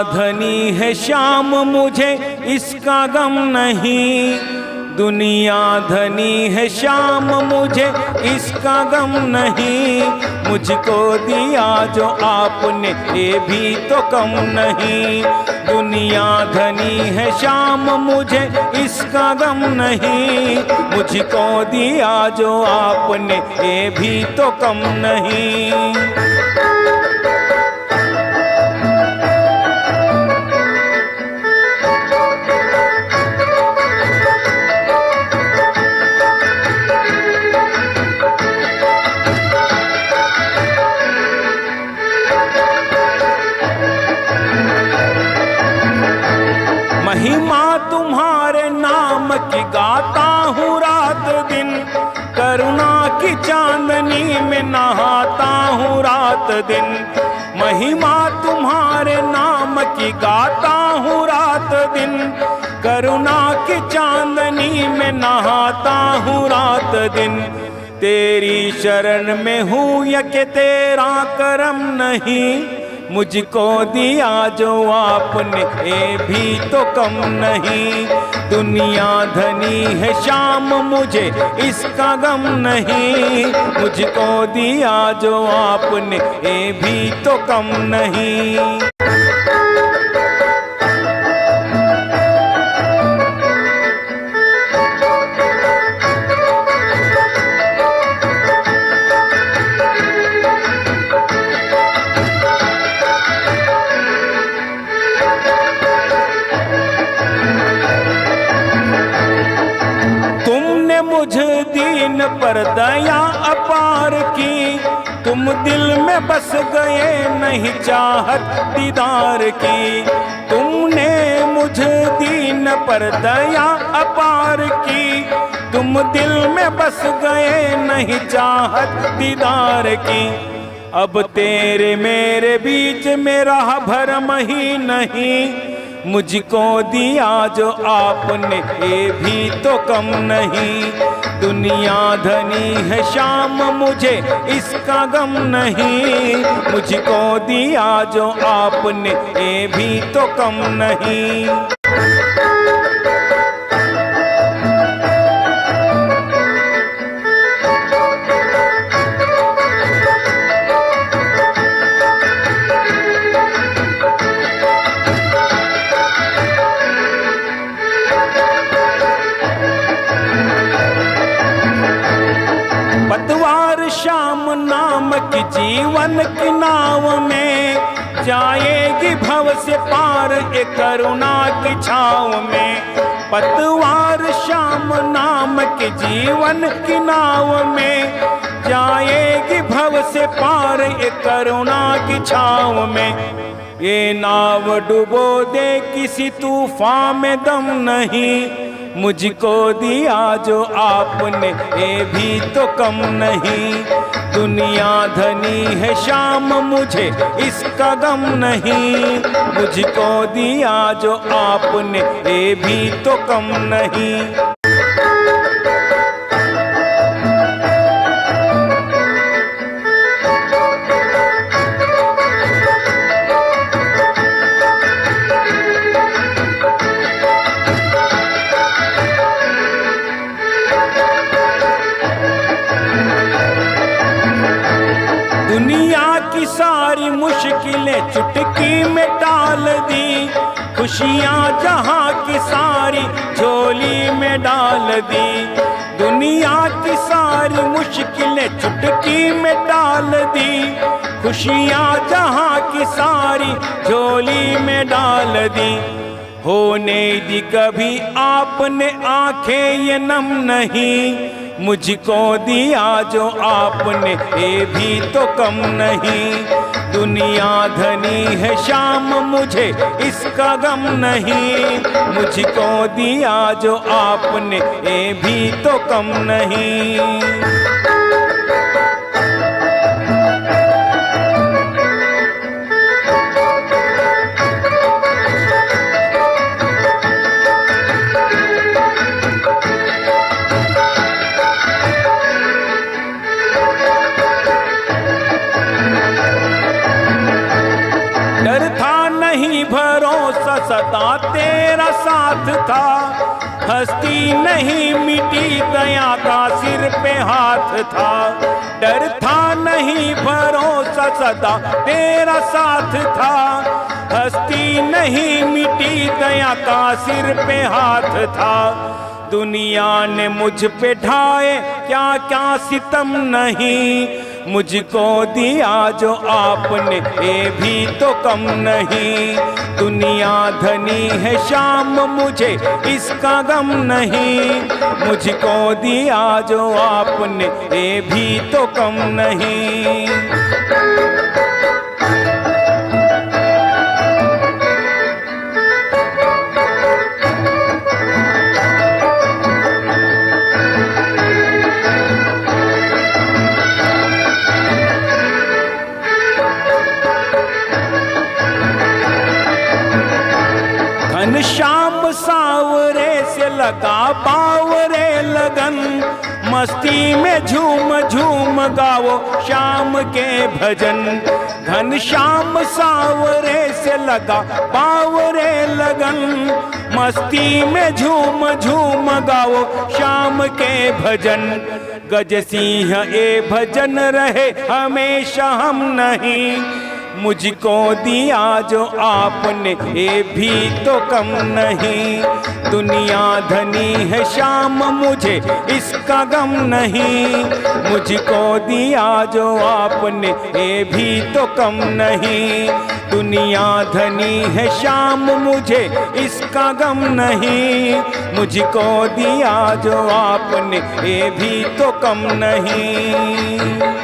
धनी है श्याम मुझे इसका गम नहीं, दुनिया धनी है श्याम मुझे इसका गम नहीं, मुझको दिया जो आपने ये भी तो कम नहीं। दुनिया धनी है श्याम मुझे इसका गम नहीं, मुझको दिया जो आपने ये भी तो कम नहीं। महिमा तुम्हारे नाम की गाता हूँ रात दिन, करुणा की चांदनी में नहाता हूँ रात दिन। महिमा तुम्हारे नाम की गाता हूँ रात दिन, करुणा की चांदनी में नहाता हूँ रात दिन। तेरी शरण में हूँ या कि तेरा करम नहीं, मुझको दिया जो आपने ये भी तो कम नहीं। दुनिया धनी है श्याम मुझे इसका गम नहीं, मुझको दिया जो आपने ये भी तो कम नहीं। मुझ दीन पर दया अपार की, तुम दिल में बस गए नहीं चाहत दीदार की। तुमने मुझ दीन पर दया अपार की, तुम दिल में बस गए नहीं चाहत दीदार की। अब तेरे मेरे बीच में राह भरम ही नहीं, मुझको दिया जो आपने ये भी तो कम नहीं। दुनिया धनी है श्याम मुझे इसका गम नहीं, मुझको दिया जो आपने ये भी तो कम नहीं। पतवार श्याम नाम की जीवन की नाव में, जाएगी भव से पार एक करुणा की छाव में। पतवार श्याम नाम के जीवन की नाव में, जाएगी भव से पार एक करुणा की छाव में। ये नाव डुबो दे किसी तूफान में दम नहीं, मुझको दिया जो आपने ये भी तो कम नहीं। दुनिया धनी है श्याम मुझे इसका गम नहीं, मुझको दिया जो आपने ये भी तो कम नहीं। दुनिया की सारी मुश्किलें चुटकी में टाल दी, खुशियाँ जहाँ की सारी झोली में डाल दी। दुनिया की सारी मुश्किलें चुटकी में डाल दी, खुशियाँ जहाँ की सारी झोली में डाल दी। होने दी कभी आपने आंखें ये नम नहीं, मुझको दिया जो आपने ये भी तो कम नहीं। दुनिया धनी है श्याम मुझे इसका गम नहीं, मुझको दिया जो आपने ये भी तो कम नहीं। सदा तेरा साथ था। हस्ती नहीं मिटी, दया का सिर पे हाथ था। डर था नहीं, भरोसा सदा तेरा साथ था। हस्ती नहीं मिटी, दया का सिर पे हाथ था। दुनिया ने मुझ पे ढाए क्या क्या सितम नहीं, मुझको दिया जो आपने ये भी तो कम नहीं। दुनिया धनी है शाम, मुझे इसका गम नहीं, मुझको दिया जो आपने ये भी तो कम नहीं। घनश्याम सावरे से लगा बावरे लगन, मस्ती में झूम झूम गाओ श्याम के भजन। घनश्याम सावरे से लगा बावरे लगन, मस्ती में झूम झूम गाओ श्याम के भजन। गज सिंह ए भजन रहे हमेशा हम नहीं, मुझको दिया जो आपने ये भी तो कम नहीं। दुनिया धनी है शाम, मुझे इसका गम नहीं, मुझको दिया जो आपने ये भी तो कम नहीं। दुनिया धनी है शाम, मुझे इसका गम नहीं, मुझको दिया जो आपने ये भी तो कम नहीं।